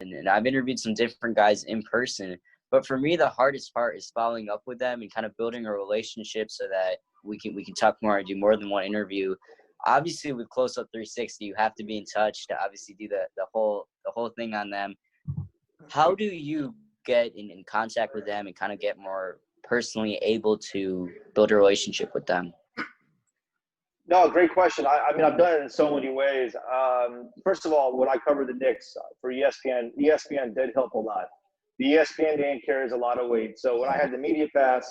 and I've interviewed some different guys in person. But for me, the hardest part is following up with them and kind of building a relationship so that we can talk more and do more than one interview. Obviously, with Close Up 360, you have to be in touch to obviously do the whole thing on them. How do you get in contact with them and kind of get more personally able to build a relationship with them? No, great question. I mean, I've done it in so many ways. First of all, when I covered the Knicks for ESPN did help a lot. The ESPN name carries a lot of weight. So when I had the media pass,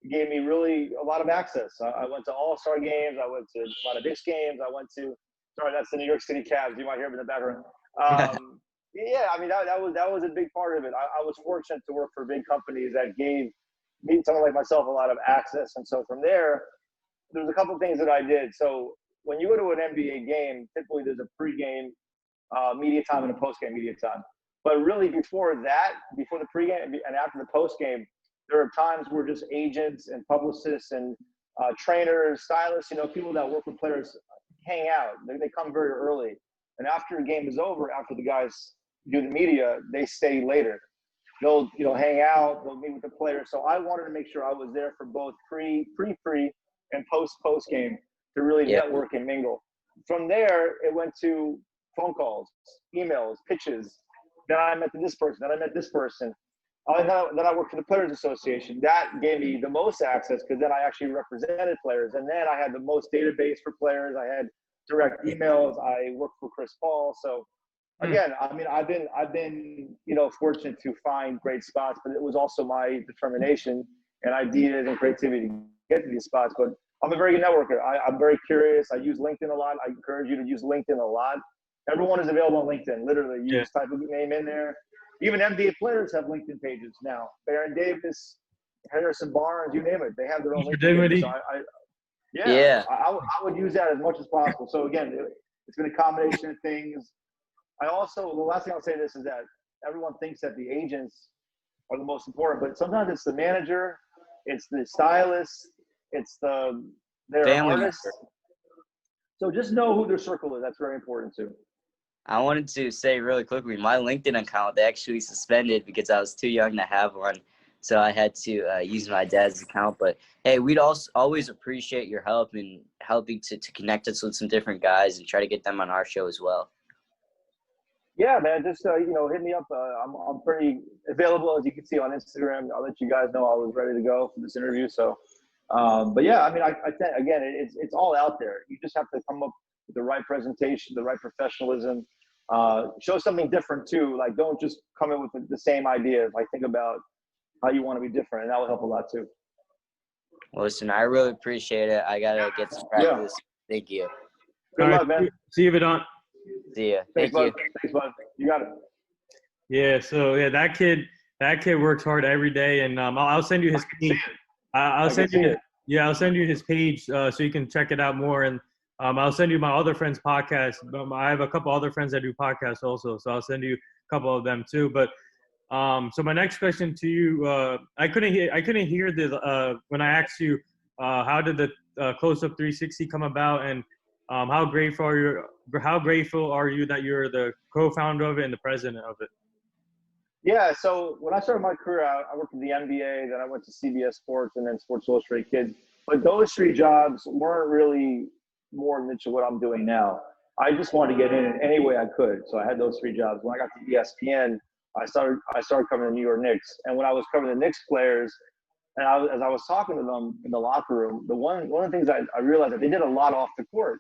it gave me really a lot of access. I went to All-Star games. I went to a lot of Knicks games. Sorry, that's the New York City Cavs. You might hear them in the background. Yeah, I mean, that was a big part of it. I was fortunate to work for big companies that gave me, someone like myself, a lot of access. And so from there's a couple of things that I did. So when you go to an NBA game, typically there's a pregame media time and a postgame media time. But really before the pregame and after the postgame, there are times where just agents and publicists and trainers, stylists, people that work with players hang out. They come very early. And after the game is over, after the guys do the media, they stay later. They'll, hang out, they'll meet with the players. So I wanted to make sure I was there for both pre and post game to really network and mingle. From there, it went to phone calls, emails, pitches. Then I met this person. Then I met this person. Then I worked for the Players Association. That gave me the most access because then I actually represented players. And then I had the most database for players. I had direct emails. I worked for Chris Paul. So again, I mean, I've been fortunate to find great spots, but it was also my determination and ideas and creativity to get to these spots. But I'm a very good networker. I'm very curious. I use LinkedIn a lot. I encourage you to use LinkedIn a lot. Everyone is available on LinkedIn. Literally, you just type a name in there. Even NBA players have LinkedIn pages now. Baron Davis, Harrison Barnes, you name it. They have their own LinkedIn pages. So I would use that as much as possible. So again, it's been a combination of things. The last thing I'll say this is that everyone thinks that the agents are the most important, but sometimes it's the manager, it's the stylist, it's their family artist. So just know who their circle is. That's very important too. I wanted to say really quickly, my LinkedIn account, they actually suspended because I was too young to have one. So I had to use my dad's account. But, hey, we'd also always appreciate your help in helping to connect us with some different guys and try to get them on our show as well. Yeah, man, just, hit me up. I'm pretty available, as you can see on Instagram. I'll let you guys know I was ready to go for this interview. So, but yeah, I mean, again, it's all out there. You just have to come up with the right presentation, the right professionalism, show something different too. Like, don't just come in with the same ideas. Like, think about how you want to be different, and that will help a lot too. Well, listen, I really appreciate it. I got to get some practice. Yeah. Thank you. Good luck, man. See you, Vidant. See ya. Thanks, Thank you. bud. Thanks, bud. You got it. Yeah, so yeah, that kid works hard every day, and I'll send you his page. I'll send you his page so you can check it out more, and I'll send you my other friend's podcast. I have a couple other friends that do podcasts also, so I'll send you a couple of them too. But so my next question to you, I couldn't hear the when I asked you how did the Close Up 360 come about, and how grateful are you that you're the co-founder of it and the president of it? Yeah, so when I started my career out, I worked at the NBA, then I went to CBS Sports and then Sports Illustrated Kids. But those three jobs weren't really more than what I'm doing now. I just wanted to get in any way I could. So I had those three jobs. When I got to ESPN, I started covering the New York Knicks. And when I was covering the Knicks players, and as I was talking to them in the locker room, one of the things I realized that they did a lot off the court.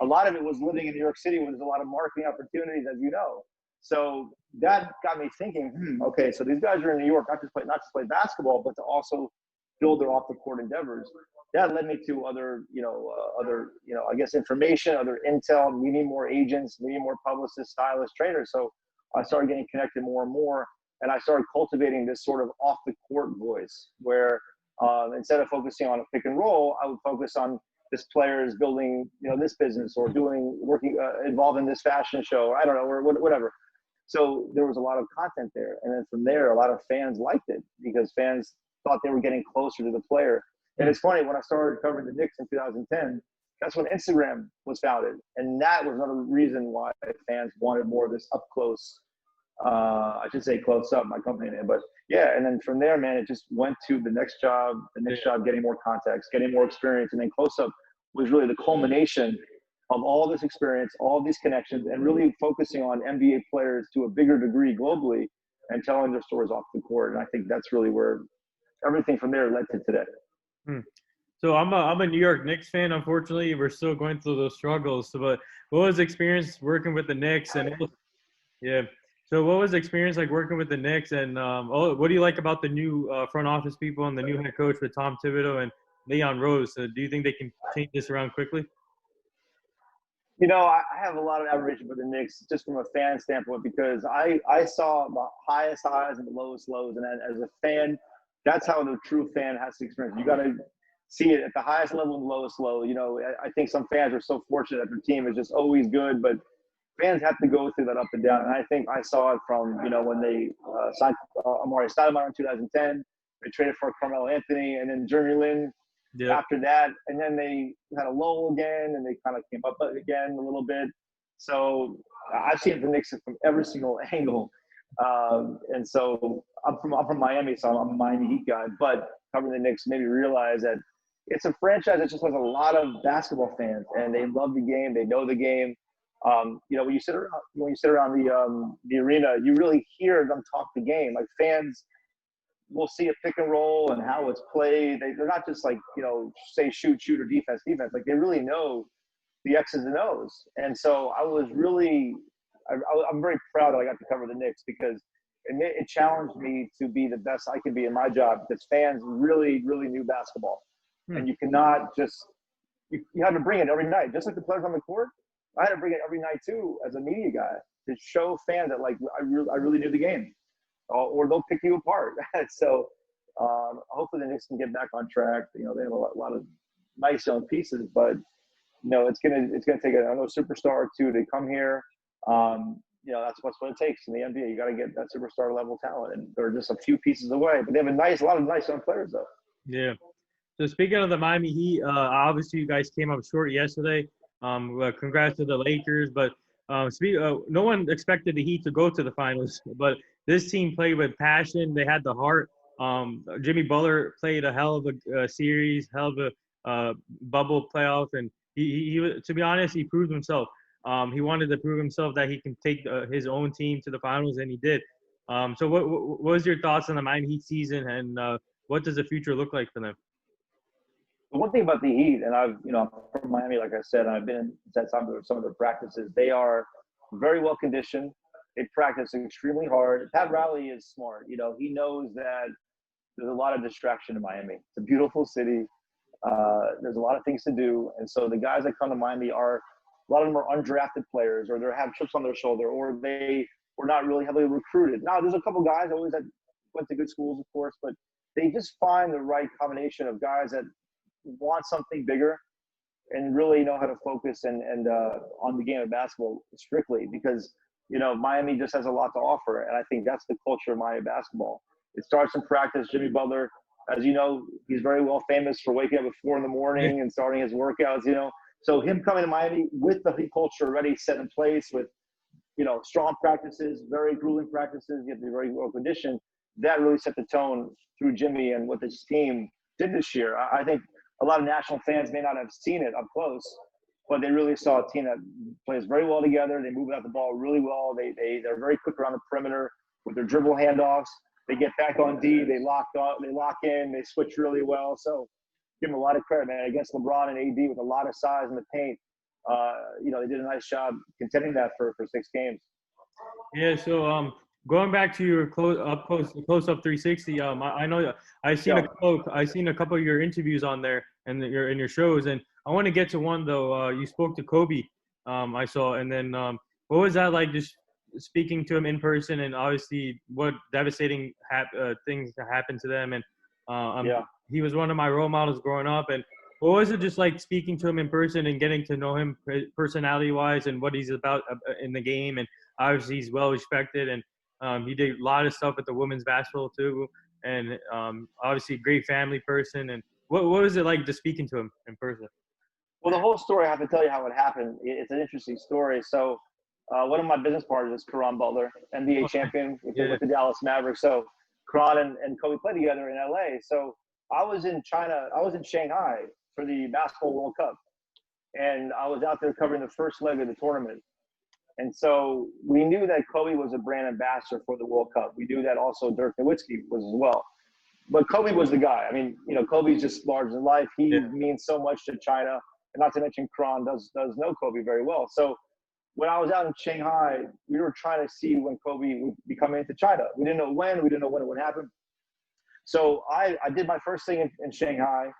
A lot of it was living in New York City where there's a lot of marketing opportunities, as you know. So that got me thinking, okay, so these guys are in New York, not just play basketball, but to also build their off-the-court endeavors. That led me to other, I guess, information, other intel, meeting more agents, meeting more publicists, stylists, trainers. So I started getting connected more and more, and I started cultivating this sort of off-the-court voice where instead of focusing on a pick and roll, I would focus on this player is building, this business or involved in this fashion show, I don't know, or whatever. So there was a lot of content there. And then from there, a lot of fans liked it because fans thought they were getting closer to the player. And it's funny, when I started covering the Knicks in 2010, that's when Instagram was founded. And that was another reason why fans wanted more of this up close I should say Close Up, my company name. But yeah, and then from there, man, it just went to the next job, getting more contacts, getting more experience. And then Close Up was really the culmination of all this experience, all these connections, and really focusing on NBA players to a bigger degree globally and telling their stories off the court. And I think that's really where everything from there led to today. So I'm a New York Knicks fan. Unfortunately, we're still going through those struggles. So, but what was the experience working with the Knicks? And yeah, so what was the experience like working with the Knicks? And what do you like about the new front office people and the new head coach with Tom Thibodeau and Leon Rose? So do you think they can change this around quickly? You know, I have a lot of admiration for the Knicks just from a fan standpoint because I saw the highest highs and the lowest lows. And as a fan, that's how the true fan has to experience. You got to see it at the highest level and the lowest low. You know, I think some fans are so fortunate that their team is just always good, but fans have to go through that up and down. And I think I saw it from, you know, when they signed Amari Stoudemire in 2010, they traded for Carmelo Anthony, and then Jeremy Lin after that. And then they had a lull again, and they kind of came up again a little bit. So I've seen the Knicks from every single angle. And so I'm from Miami, so I'm a Miami Heat guy. But covering the Knicks made me realize that it's a franchise that just has a lot of basketball fans, and they love the game. They know the game. You know, when you sit around the arena, you really hear them talk the game. Like fans will see a pick and roll and how it's played. They're not just like, you know, say shoot or defense. Like they really know the X's and O's. And so I was really, I'm very proud that I got to cover the Knicks because it challenged me to be the best I could be in my job because fans really, really knew basketball. And you cannot just, you have to bring it every night. Just like the players on the court, I had to bring it every night too as a media guy to show fans that like I really knew the game, or they'll pick you apart. So hopefully the Knicks can get back on track. You know, they have a lot of nice young pieces, but you know it's gonna take another superstar or two to come here. You know, that's what it takes in the NBA. You got to get that superstar level talent, and they're just a few pieces away. But they have a lot of nice young players though. Yeah. So speaking of the Miami Heat, obviously you guys came up short yesterday. Congrats to the Lakers, but no one expected the Heat to go to the finals. But this team played with passion. They had the heart. Jimmy Butler played a hell of a series, hell of a bubble playoff, and he to be honest, he proved himself. He wanted to prove himself that he can take his own team to the finals, and he did. So what was your thoughts on the Miami Heat season, and what does the future look like for them? The one thing about the Heat, and I'm from Miami, like I said, and I've been at some of their practices. They are very well conditioned. They practice extremely hard. Pat Riley is smart. You know, he knows that there's a lot of distraction in Miami. It's a beautiful city. There's a lot of things to do, and so the guys that come to Miami a lot of them are undrafted players, or they have chips on their shoulder, or they were not really heavily recruited. Now, there's a couple guys always that went to good schools, of course, but they just find the right combination of guys that want something bigger and really know how to focus and on the game of basketball strictly because, you know, Miami just has a lot to offer. And I think that's the culture of Miami basketball. It starts in practice. Jimmy Butler, as you know, he's very well famous for waking up at 4 a.m. and starting his workouts, you know. So him coming to Miami with the culture already set in place with, you know, strong practices, very grueling practices, you have to be very well conditioned. That really set the tone through Jimmy and what this team did this year. I think a lot of national fans may not have seen it up close, but they really saw a team that plays very well together. They move out the ball really well. They're very quick around the perimeter with their dribble handoffs. They get back on D. They lock in. They switch really well. So give them a lot of credit, man. Against LeBron and AD with a lot of size in the paint, you know, they did a nice job contending that for 6 games. Yeah. So going back to your close up 360, I know I've seen a couple of your interviews on there and your shows, and I want to get to one though. You spoke to Kobe, I saw, and then what was that like? Just speaking to him in person, and obviously what devastating things that happened to them, and he was one of my role models growing up. And what was it just like speaking to him in person and getting to know him personality-wise and what he's about in the game? And obviously he's well respected, and he did a lot of stuff with the women's basketball too, and obviously a great family person. And what was it like just speaking to him in person? Well, the whole story, I have to tell you how it happened. It's an interesting story. So One of my business partners is Caron Butler, NBA champion with the Dallas Mavericks. So Caron and Kobe played together in LA. So I was in China. I was in Shanghai for the Basketball World Cup, and I was out there covering the first leg of the tournament. And so we knew that Kobe was a brand ambassador for the World Cup. We knew that also Dirk Nowitzki was as well. But Kobe was the guy. I mean, Kobe's just larger than life. He means so much to China. And not to mention Kron does know Kobe very well. So when I was out in Shanghai, we were trying to see when Kobe would be coming into China. We didn't know when. We didn't know when it would happen. So I did my first thing in Shanghai.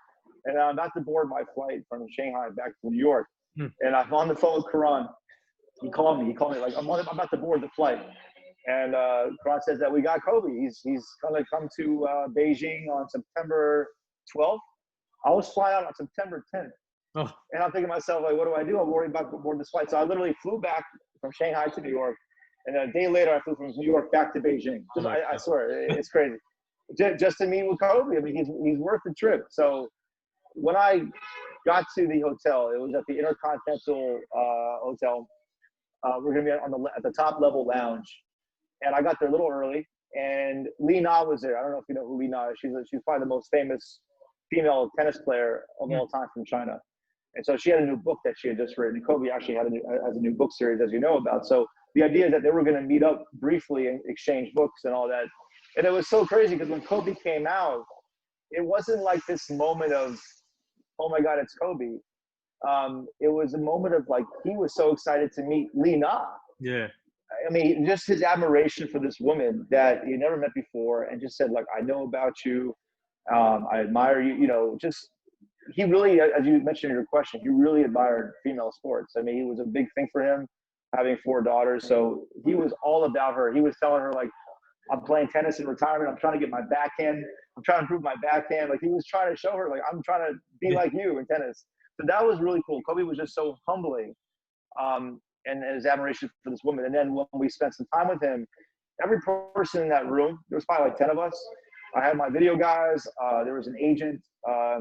And I'm about to board my flight from Shanghai back to New York. And I'm on the phone with Karan. He called me like, I'm about to board the flight. And Karan says that we got Kobe. He's going to come to Beijing on September 12th. I was flying out on September 10th. Oh. And I'm thinking to myself, like, what do I do? I'm worried about board this flight. So I literally flew back from Shanghai to New York. And then a day later, I flew from New York back to Beijing. I swear, it's crazy. Just to meet with Kobe. I mean, he's worth the trip. So when I got to the hotel, it was at the Intercontinental Hotel. We're going to be at the top level lounge. And I got there a little early. And Li Na was there. I don't know if you know who Li Na is. She's probably the most famous female tennis player of all time from China. And so she had a new book that she had just written. And Kobe actually has a new book series, as you know about. So the idea is that they were going to meet up briefly and exchange books and all that. And it was so crazy because when Kobe came out, it wasn't like this moment of, oh my God, it's Kobe. It was a moment of like, he was so excited to meet Li Na. Yeah. I mean, just his admiration for this woman that he never met before, and just said, like, I know about you. I admire you, he really, as you mentioned in your question, he really admired female sports. I mean, it was a big thing for him, having 4 daughters. So he was all about her. He was telling her, like, I'm playing tennis in retirement. I'm trying to get my backhand. I'm trying to improve my backhand. Like, he was trying to show her, like, I'm trying to be like you in tennis. So that was really cool. Kobe was just so humbling, and his admiration for this woman. And then when we spent some time with him, every person in that room, there was probably like 10 of us. I had my video guys. There was an agent, a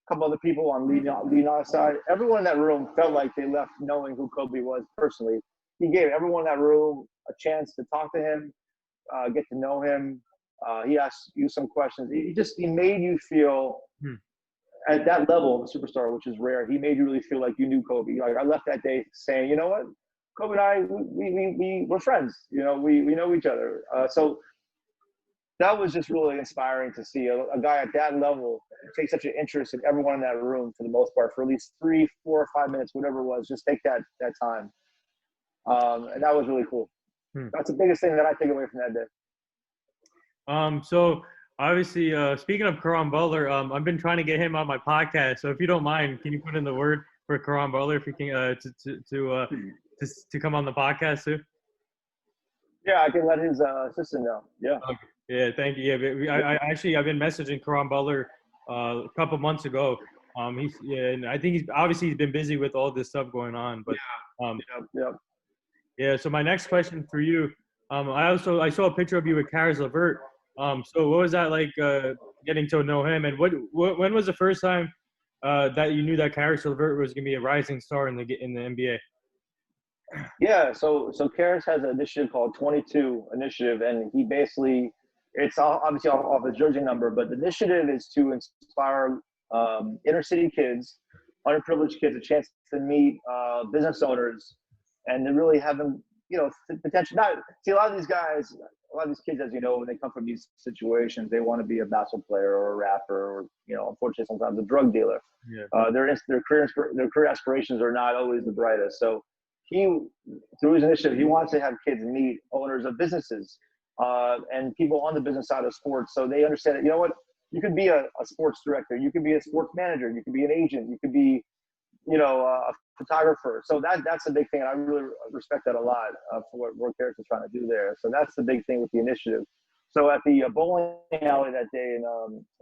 couple other people on Li Na's side. Everyone in that room felt like they left knowing who Kobe was personally. He gave everyone in that room a chance to talk to him, get to know him. He asked you some questions. He made you feel at that level of a superstar, which is rare. He made you really feel like you knew Kobe. Like, I left that day saying, you know what, Kobe and I, we're friends. We know each other. So that was just really inspiring to see a guy at that level take such an interest in everyone in that room for the most part, for at least 3, 4, or 5 minutes, whatever it was, just take that time. And that was really cool. That's the biggest thing that I take away from that day. So obviously, speaking of Caron Butler, I've been trying to get him on my podcast. So if you don't mind, can you put in the word for Caron Butler if you can to come on the podcast too? Yeah, I can let his assistant know. Yeah. Okay. Yeah, thank you. Yeah, I've been messaging Caron Butler a couple months ago. And I think he's been busy with all this stuff going on. But yeah. So my next question for you, I saw a picture of you with Caris LeVert. So what was that like getting to know him, and when was the first time that you knew that Caris LeVert was gonna be a rising star in the NBA? Yeah, so Caris has an initiative called 22 Initiative, and he basically, it's obviously off his jersey number, but the initiative is to inspire inner city kids, underprivileged kids, a chance to meet business owners, and to really have them, potential. See, a lot of these kids, as you know, when they come from these situations, they want to be a basketball player or a rapper, or unfortunately sometimes a drug dealer. Yeah. Their career aspirations are not always the brightest. So he, through his initiative, he wants to have kids meet owners of businesses and people on the business side of sports, so they understand that, you know what, you could be a sports director, you could be a sports manager, you could be an agent, you could be, a photographer. So that's a big thing, and I really respect that a lot for what Caris is trying to do there. So that's the big thing with the initiative. So at the bowling alley that day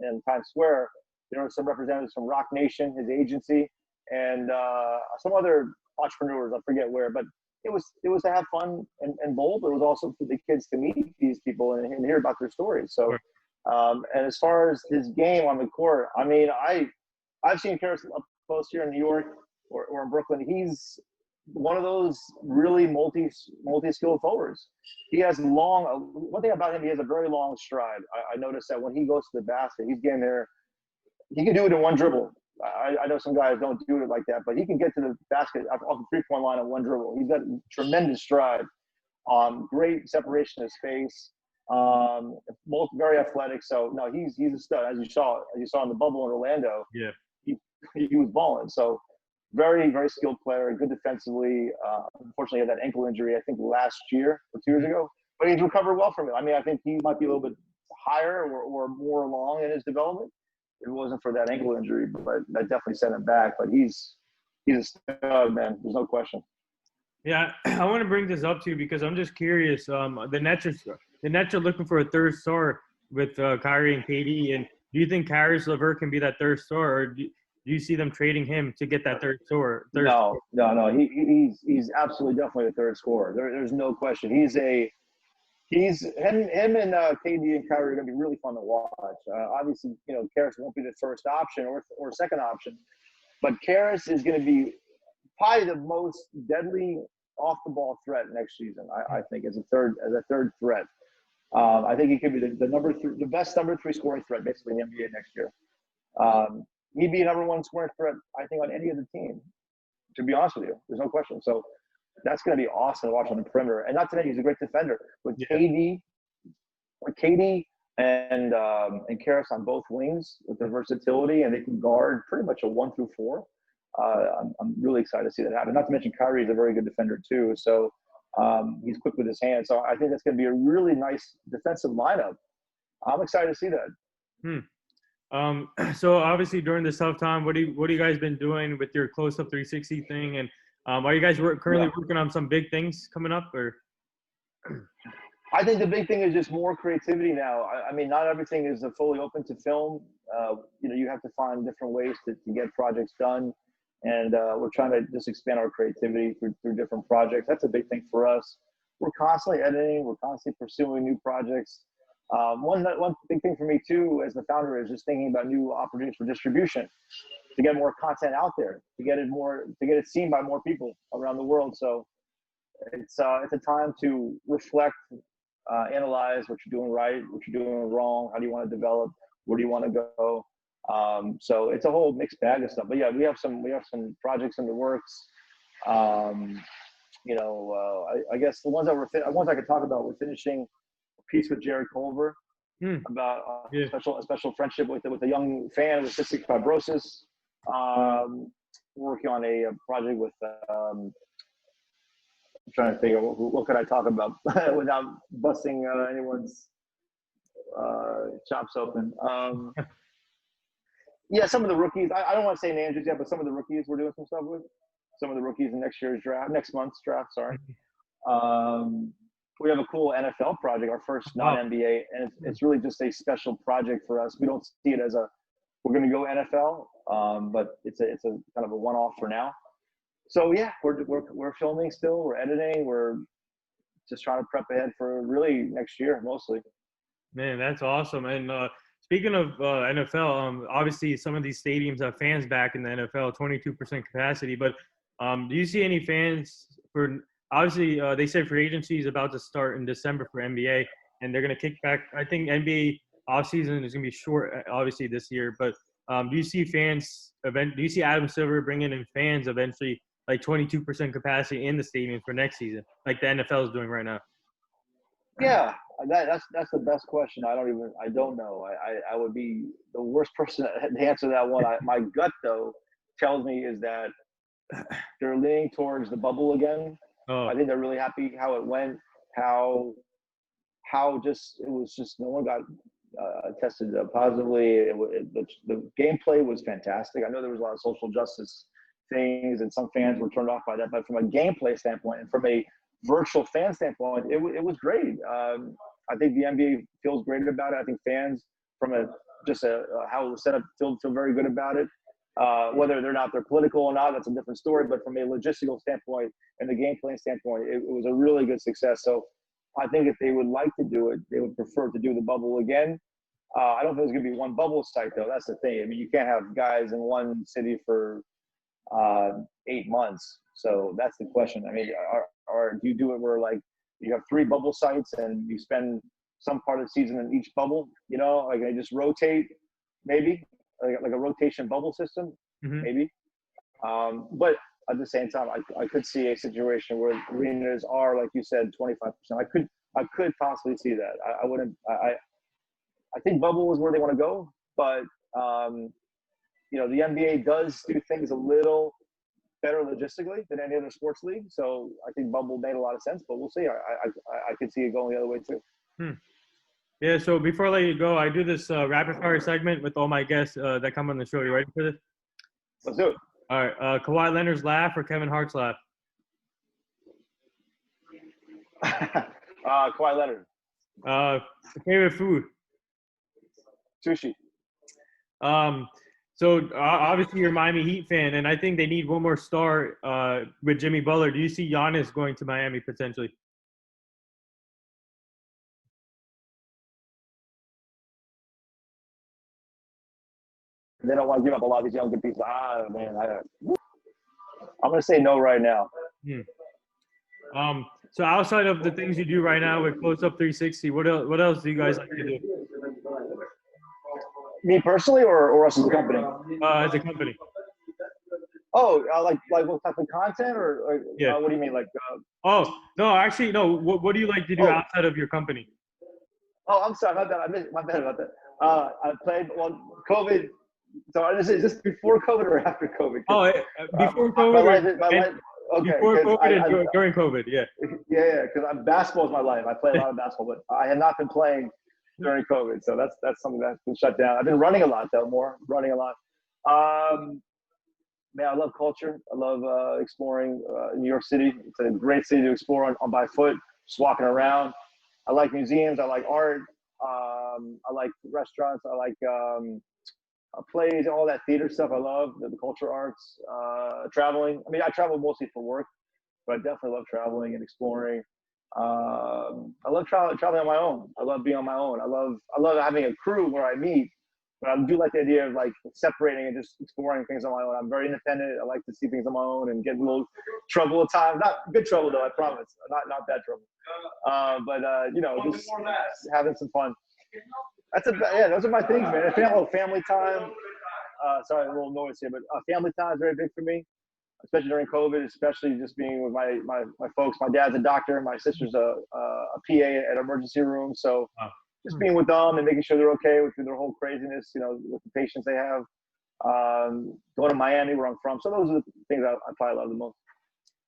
in Times Square, there were some representatives from Rock Nation, his agency, and some other entrepreneurs, I forget where, but it was to have fun and bold, but it was also for the kids to meet these people and hear about their stories. So, and as far as his game on the court, I mean, I've seen Caris up close here in New York or in Brooklyn. He's one of those really multi-skilled forwards. He has one thing about him, he has a very long stride. I noticed that when he goes to the basket, he's getting there. He can do it in one dribble. I know some guys don't do it like that, but he can get to the basket off the three-point line in one dribble. He's got tremendous stride, great separation of space, both very athletic. So no, he's a stud. As you saw in the bubble in Orlando. Yeah, he was balling. So very, very skilled player, good defensively. Unfortunately, he had that ankle injury, I think, last year or 2 years ago. But he's recovered well from it. I mean, I think he might be a little bit higher or more along in his development if it wasn't for that ankle injury. But that definitely set him back. But he's a stud, man. There's no question. yeah. I want to bring this up to you because I'm just curious. The Nets are looking for a third star with Kyrie and KD. And do you think Caris LeVert can be that third star, or do you see them trading him to get that third star? No. He's absolutely definitely a third scorer. There's no question. Him and KD and Kyrie are going to be really fun to watch. Obviously, Caris won't be the first option or second option, but Caris is going to be probably the most deadly off the ball threat next season. I think as a third threat. I think he could be the best number 3 scoring threat basically in the NBA next year. He'd be a number 1 scoring threat, I think, on any other team, to be honest with you. There's no question. So that's going to be awesome to watch on the perimeter. And not to mention, he's a great defender. With KD and Caris on both wings with their versatility, and they can guard pretty much a 1 through 4. I'm really excited to see that happen. Not to mention, Kyrie is a very good defender too. So he's quick with his hands. So I think that's going to be a really nice defensive lineup. I'm excited to see that. So obviously during this tough time, what do you guys been doing with your close-up 360 thing? And are you guys currently working on some big things coming up? Or I think the big thing is just more creativity now. I mean, not everything is fully open to film. You have to find different ways to get projects done. And we're trying to just expand our creativity through different projects. That's a big thing for us. We're constantly editing. We're constantly pursuing new projects. One big thing for me too, as the founder, is just thinking about new opportunities for distribution, to get more content out there, to get it seen by more people around the world. So it's a time to reflect, analyze what you're doing right, what you're doing wrong, how do you want to develop, where do you want to go. So it's a whole mixed bag of stuff. But yeah, we have some projects in the works. I guess the ones I could talk about, we're finishing a piece with Jerry Culver about a special friendship with a young fan with cystic fibrosis. Working on a project with I'm trying to figure what could I talk about without busting anyone's chops open. Yeah, some of the rookies. I don't want to say names just yet, but some of the rookies we're doing some stuff with. Some of the rookies in next month's draft. Sorry. We have a cool NFL project, our first non-NBA, and it's really just a special project for us. We don't see it as we're going to go NFL, but it's a kind of a one-off for now. So yeah, we're filming still. We're editing. We're just trying to prep ahead for really next year mostly. Man, that's awesome. And speaking of NFL, obviously some of these stadiums have fans back in the NFL, 22% capacity. But do you see any fans for? Obviously, they say free agency is about to start in December for NBA, and they're going to kick back. I think NBA offseason is going to be short, obviously, this year. But do you see fans do you see Adam Silver bringing in fans eventually, like 22% capacity in the stadium for next season, like the NFL is doing right now? Yeah, that's the best question. I don't know. I would be the worst person to answer that one. My gut though tells me is that they're leaning towards the bubble again. I think they're really happy how it went. How it was just no one got tested positively. The gameplay was fantastic. I know there was a lot of social justice things, and some fans were turned off by that. But from a gameplay standpoint and from a virtual fan standpoint, it was great. I think the NBA feels great about it. I think fans, from how it was set up, feel very good about it. Whether they're political or not, that's a different story. But from a logistical standpoint and the gameplay standpoint, it was a really good success. So I think if they would like to do it, they would prefer to do the bubble again. I don't think there's going to be one bubble site, though. That's the thing. I mean, you can't have guys in one city for 8 months. So that's the question. I mean, do you do it where like you have 3 bubble sites and you spend some part of the season in each bubble? You know, like they just rotate, maybe like a rotation bubble system, maybe. But at the same time, I could see a situation where arenas are, like you said, 25%. I could possibly see that. I wouldn't. I think bubble is where they want to go, but you know, the NBA does do things a little better logistically than any other sports league. So I think bubble made a lot of sense, but we'll see. I could see it going the other way too. Yeah. So before I let you go, I do this rapid fire segment with all my guests that come on the show. You ready for this? Let's do it. All right. Kawhi Leonard's laugh or Kevin Hart's laugh? Kawhi Leonard. Favorite food? Sushi. So obviously you're a Miami Heat fan, and I think they need one more star with Jimmy Butler. Do you see Giannis going to Miami potentially? They don't want to give up a lot of these younger people. Man, I'm going to say no right now. So outside of the things you do right now with Close Up 360, what else do you guys like to do? Me personally, or us as a company? As a company. Oh, like what type of content, or yeah. What do you mean, like? Oh no, actually no. What do you like to do outside of your company? Oh, I'm sorry, my bad about that. I played COVID. So is this before COVID or after COVID? Oh, before COVID. My life, okay. Before COVID and during COVID, yeah. Yeah, because basketball is my life. I play a lot of basketball, but I have not been playing during COVID, so that's something that's been shut down. I've been running a lot though, running a lot. Man, I love culture. I love exploring New York City. It's a great city to explore on by foot, just walking around. I like museums. I like art. I like restaurants. I like plays, all that theater stuff. I love the culture arts. Traveling. I mean, I travel mostly for work, but I definitely love traveling and exploring. I love traveling on my own. I love being on my own. I love having a crew where I meet, but I do like the idea of like separating and just exploring things on my own. I'm very independent. I like to see things on my own and get a little trouble at times. Not good trouble though, I promise. Not bad trouble. But you know, just having some fun. Those are my things, man. Family time. Sorry, a little noise here, but family time is very big for me, especially during COVID, especially just being with my folks. My dad's a doctor. My sister's a PA at an emergency room. So just being with them and making sure they're okay with their whole craziness, you know, with the patients they have. Going to Miami, where I'm from. So those are the things I probably love the most.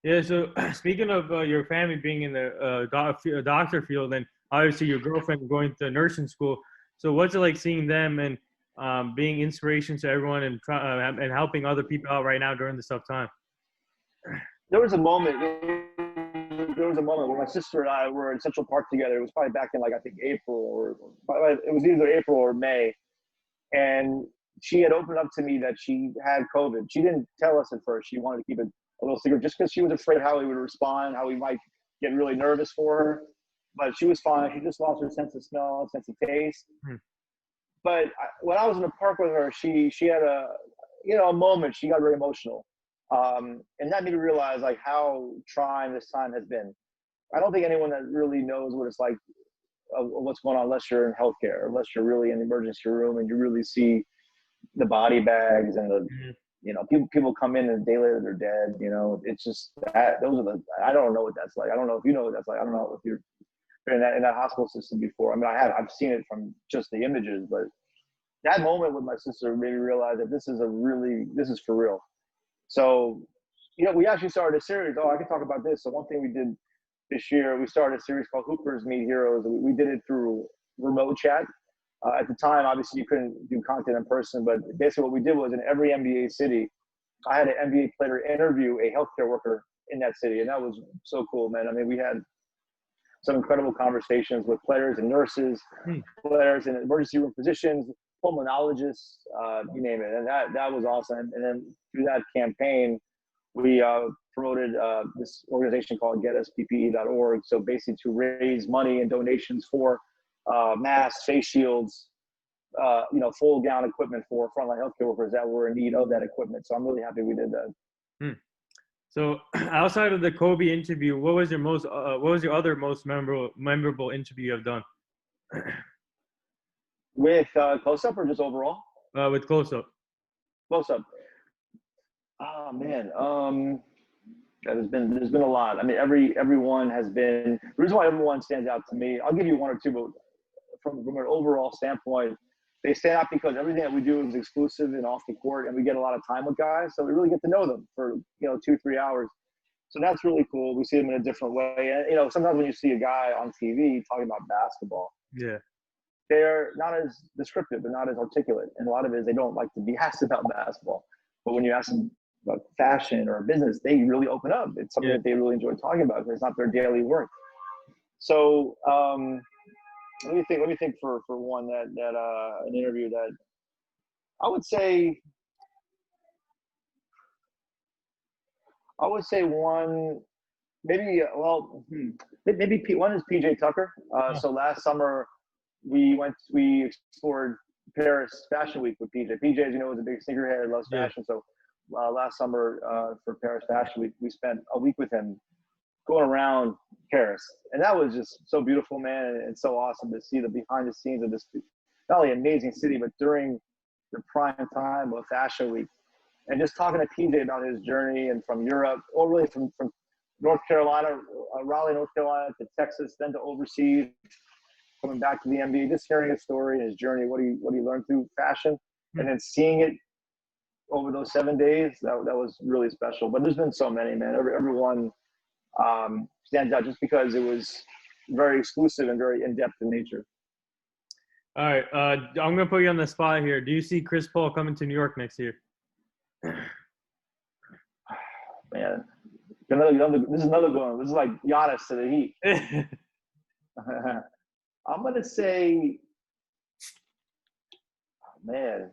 Yeah, so speaking of your family being in the doctor field, and obviously your girlfriend going to nursing school, so what's it like seeing them and being inspiration to everyone and helping other people out right now during this tough time? There was a moment when my sister and I were in Central Park together. It was probably back in, like, I think April, or it was either April or May. And she had opened up to me that she had COVID. She didn't tell us at first. She wanted to keep it a little secret just because she was afraid how he would respond, how we might get really nervous for her. But she was fine. She just lost her sense of smell, sense of taste. But when I was in the park with her, she had a moment. She got very emotional. And that made me realize, like, how trying this time has been. I don't think anyone that really knows what it's like, what's going on, unless you're in healthcare, unless you're really in the emergency room and you really see the body bags and the, you know, people come in and a day later they're dead. You know, it's just that. I don't know what that's like. I don't know if you know what that's like. I don't know if you're in that hospital system before. I mean, I've seen it from just the images, but that moment with my sister made me realize that this is for real. So, you know, we actually started a series. I can talk about this. So one thing we did this year, we started a series called Hoopers Meet Heroes. We did it through remote chat. At the time, obviously, you couldn't do content in person, but basically what we did was in every NBA city, I had an NBA player interview a healthcare worker in that city, and that was so cool, man. I mean, we had some incredible conversations with players and nurses, players in emergency room physicians, pulmonologists, you name it. And that was awesome. And then through that campaign, we promoted this organization called GetUsPPE.org. So basically to raise money and donations for masks, face shields, full gown equipment for frontline healthcare workers that were in need of that equipment. So I'm really happy we did that. So outside of the Kobe interview, what was your other most memorable interview you've done? With close up or just overall? With close up. Close up. Oh man, there's been a lot. I mean, everyone has been. The reason why everyone stands out to me, I'll give you one or two, but from an overall standpoint, they stand out because everything that we do is exclusive and off the court, and we get a lot of time with guys, so we really get to know them for 2-3 hours. So that's really cool. We see them in a different way. And sometimes when you see a guy on TV talking about basketball, yeah, they're not as descriptive, they're not as articulate, and a lot of it is they don't like to be asked about basketball. But when you ask them about fashion or business, they really open up. It's something that they really enjoy talking about because it's not their daily work. So let me think for one that an interview that I would say one maybe one is PJ Tucker. So last summer we explored Paris Fashion Week with PJ. PJ, as you know, is a big sneakerhead, loves fashion. So last summer for Paris Fashion Week, we spent a week with him going around Paris. And that was just so beautiful, man. And so awesome to see the behind the scenes of this not only amazing city, but during the prime time of Fashion Week. And just talking to PJ about his journey and from Europe, or really from North Carolina, Raleigh, North Carolina to Texas, then to overseas, coming back to the NBA, just hearing his story and his journey, what he learned through fashion, and then seeing it over those 7 days, that was really special. But there's been so many, man. Everyone stands out just because it was very exclusive and very in-depth in nature. All right, I'm gonna put you on the spot here. Do you see Chris Paul coming to New York next year? Man, this is another one. This is like Giannis to the Heat. I'm gonna say, man,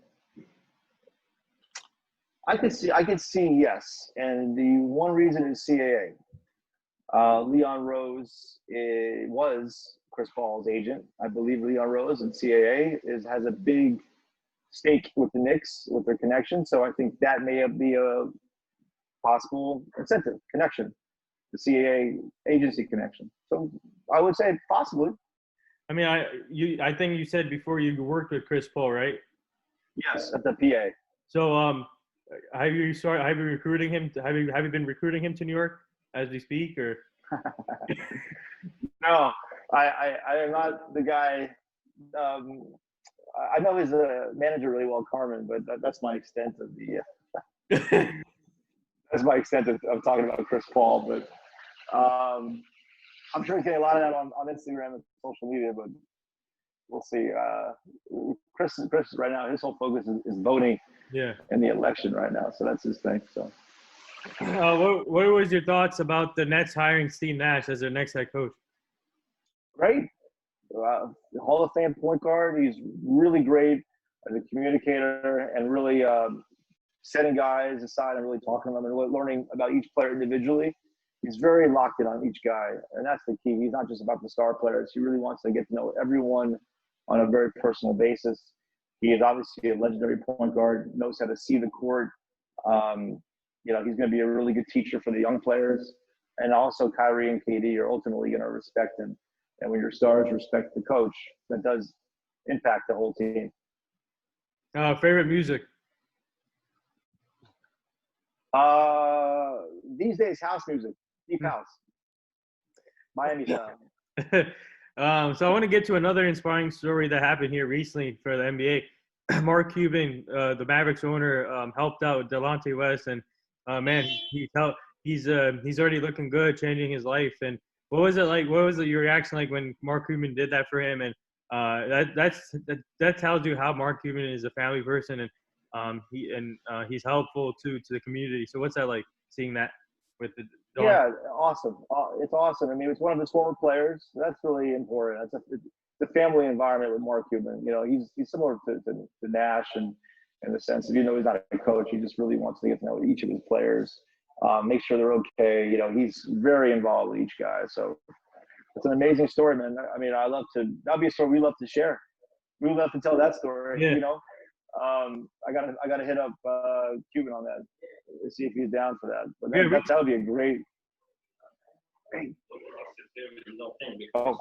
I could see yes, and the one reason is CAA. Leon Rose was Chris Paul's agent. I believe Leon Rose and CAA has a big stake with the Knicks with their connection. So I think that may be a possible incentive connection, the CAA agency connection. So I would say possibly. I mean, I think you said before you worked with Chris Paul, right? Yes, at the PA. So have you recruiting him? Have you been recruiting him to New York as we speak, or? No, I am not the guy. I know his manager really well, Carmen, but that's my extent of the. That's my extent of talking about Chris Paul, but I'm sure he's getting a lot of that on Instagram and social media, but we'll see. Chris right now, his whole focus is voting in the election right now, so that's his thing. So, what was your thoughts about the Nets hiring Steve Nash as their next head coach? Great. Hall of Fame point guard. He's really great as a communicator and really setting guys aside and really talking to them and really learning about each player individually. He's very locked in on each guy, and that's the key. He's not just about the star players. He really wants to get to know everyone on a very personal basis. He is obviously a legendary point guard, knows how to see the court. He's going to be a really good teacher for the young players. And also Kyrie and KD are ultimately going to respect him. And when your stars respect the coach, that does impact the whole team. Favorite music? These days, house music, deep house, Miami style. So I want to get to another inspiring story that happened here recently for the NBA. Mark Cuban, the Mavericks owner, helped out Delonte West, and man, he's already looking good, changing his life. And what was it like? What was your reaction like when Mark Cuban did that for him? And that tells you how Mark Cuban is a family person, and he's helpful to the community. So what's that like, seeing that with the dog? Yeah, awesome. It's awesome. I mean, it's one of his former players. That's really important. It's the family environment with Mark Cuban. He's similar to Nash, and in the sense that he's not a coach, he just really wants to get to know each of his players, make sure they're okay. He's very involved with each guy. So it's an amazing story, man. I mean, that'd be a story we love to share. We love to tell that story. Yeah. I gotta hit up Cuban on that. Let's see if he's down for that. But that would be a great. Oh.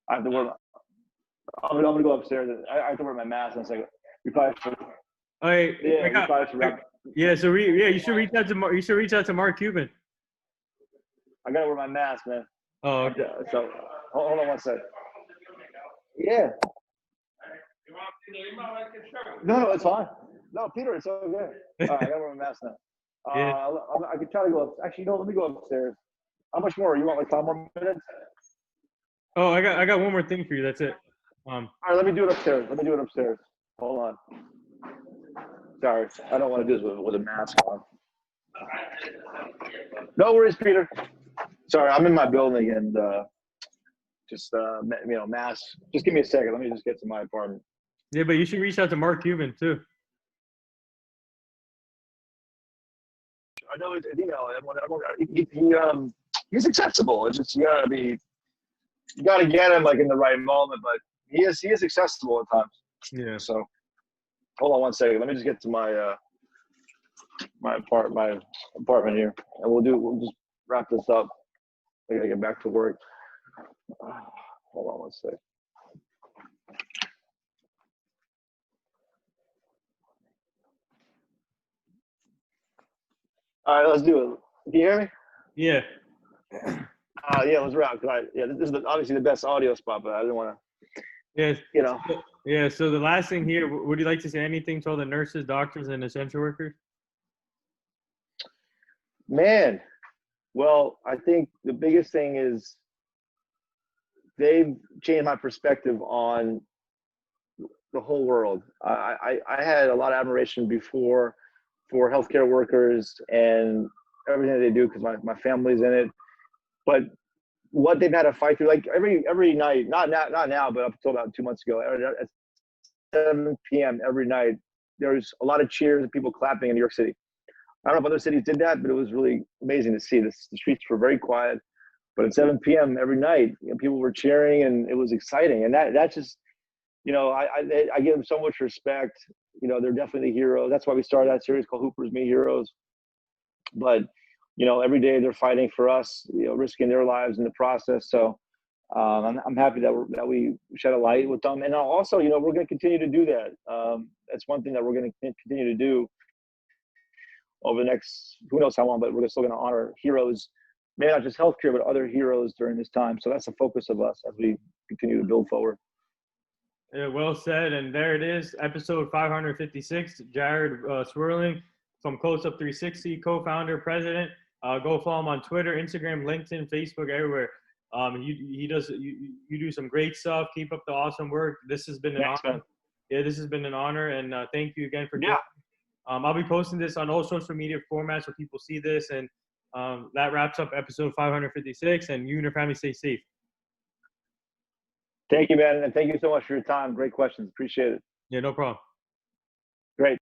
I have to work. I'm gonna go upstairs. I have to wear my mask in a second. We probably should. All right. Yeah, we probably should wrap. Yeah. So you should reach out to Mark Cuban. I gotta wear my mask, man. Oh. Okay. So hold on one second. Yeah. No, it's fine. No, Peter, it's okay. All right, I gotta wear my mask now. Yeah. I could try to go up. Actually, no, let me go upstairs. How much more? You want like 5 more minutes? Oh, I got one more thing for you. That's it. All right, let me do it upstairs. Hold on. Sorry, I don't want to do this with a mask on. No worries, Peter. Sorry, I'm in my building and mask. Just give me a second. Let me just get to my apartment. Yeah, but you should reach out to Mark Cuban too. I know he's accessible. It's just you gotta get him like in the right moment, but he is accessible at times. Yeah. So hold on one second. Let me just get to my my apartment here, and we'll just wrap this up. I gotta get back to work. Hold on one second. All right, let's do it. Can you hear me? Yeah. Yeah, let's wrap. This is obviously the best audio spot, but I didn't want to. Yes. You know. Yeah. So the last thing here, would you like to say anything to all the nurses, doctors, and essential workers? Man, well, I think the biggest thing is they've changed my perspective on the whole world. I had a lot of admiration before for healthcare workers and everything that they do because my family's in it. But what they've had to fight through, like every night, not now, but up until about 2 months ago, at 7 p.m. every night, there's a lot of cheers and people clapping in New York City. I don't know if other cities did that, but it was really amazing to see. The streets were very quiet, but at 7 p.m. every night, people were cheering and it was exciting. And that just, I give them so much respect. They're definitely the heroes. That's why we started that series called Hoopers Me Heroes. But, every day they're fighting for us, risking their lives in the process. So I'm happy that we shed a light with them. And also, we're going to continue to do that. That's one thing that we're going to continue to do over the next, who knows how long, but we're still going to honor heroes, maybe not just healthcare, but other heroes during this time. So that's the focus of us as we continue to build forward. Yeah, well said. And there it is, episode 556. Jared Zwerling from Close Up 360, co-founder, president. Go follow him on Twitter, Instagram, LinkedIn, Facebook, everywhere. You do some great stuff. Keep up the awesome work. This has been an honor. Man. Yeah, this has been an honor, and thank you again for joining. I'll be posting this on all social media formats so people see this, and that wraps up episode 556. And you and your family stay safe. Thank you, man, and thank you so much for your time. Great questions. Appreciate it. Yeah, no problem. Great.